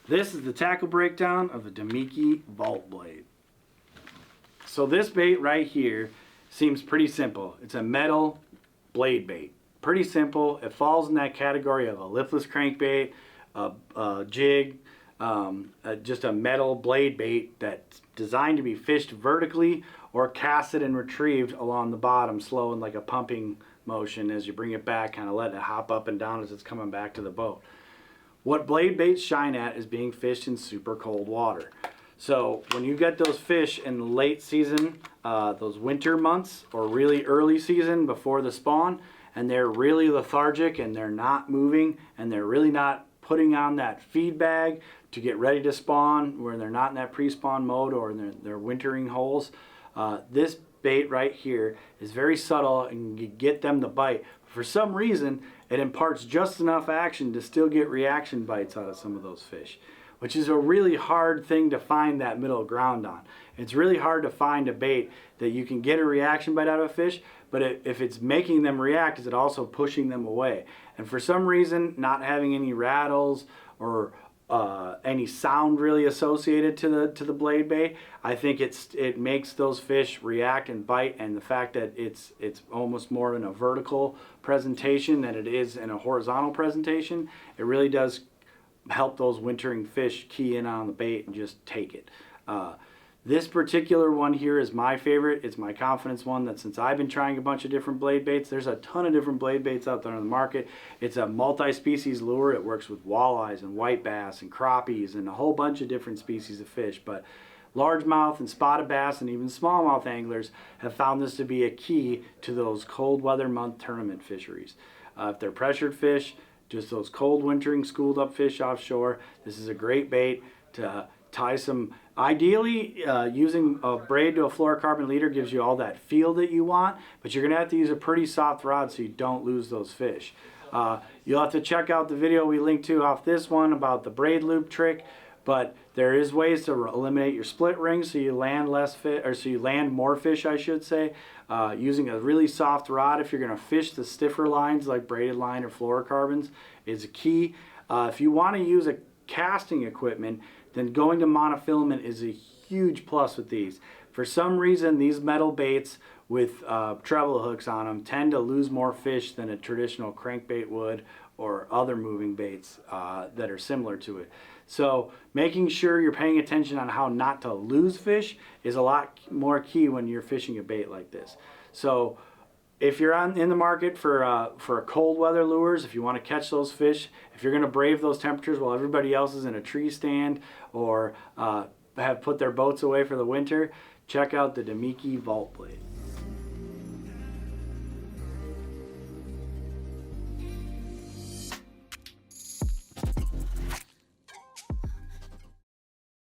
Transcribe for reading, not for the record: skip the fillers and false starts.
This is the tackle breakdown of a Damiki vault blade. So this bait right here seems pretty simple. It's a metal blade bait. Pretty simple. It falls in that category of a lipless crankbait, a jig, just a metal blade bait that's designed to be fished vertically or casted and retrieved along the bottom, slow in like a pumping motion as you bring it back, kind of letting it hop up and down as it's coming back to the boat. What blade baits shine at is being fished in super cold water. So when you get those fish in late season, those winter months or really early season before the spawn, and they're really lethargic and they're not moving and they're really not putting on that feed bag to get ready to spawn, where they're not in that pre-spawn mode or in their wintering holes, this bait right here is very subtle and you get them to bite. For some reason, it imparts just enough action to still get reaction bites out of some of those fish, which is a really hard thing to find that middle ground on. It's really hard to find a bait that you can get a reaction bite out of a fish, but if it's making them react, is it also pushing them away? And for some reason, not having any rattles or any sound really associated to the blade bait, I think it makes those fish react and bite, and the fact that it's almost more in a vertical presentation than it is in a horizontal presentation, it really does help those wintering fish key in on the bait and just take it. This particular one here is my favorite. It's my confidence one, that since I've been trying a bunch of different blade baits, there's a ton of different blade baits out there on the market. It's a multi-species lure. It works with walleyes and white bass and crappies and a whole bunch of different species of fish. But largemouth and spotted bass and even smallmouth anglers have found this to be a key to those cold weather month tournament fisheries. If they're pressured fish, just those cold wintering schooled up fish offshore, this is a great bait to tie some. Ideally, using a braid to a fluorocarbon leader gives you all that feel that you want, but you're going to have to use a pretty soft rod so you don't lose those fish. You'll have to check out the video we linked to off this one about the braid loop trick, but there is ways to eliminate your split ring so you land less fish, or so you land more fish, I should say. Using a really soft rod if you're going to fish the stiffer lines like braided line or fluorocarbons is a key. If you want to use a casting equipment, then going to monofilament is a huge plus with these. For some reason, these metal baits with treble hooks on them tend to lose more fish than a traditional crankbait would, or other moving baits that are similar to it. So making sure you're paying attention on how not to lose fish is a lot more key when you're fishing a bait like this. So if you're in the market for cold weather lures, if you want to catch those fish, if you're going to brave those temperatures while everybody else is in a tree stand or have put their boats away for the winter, check out the Damiki Vault Blade.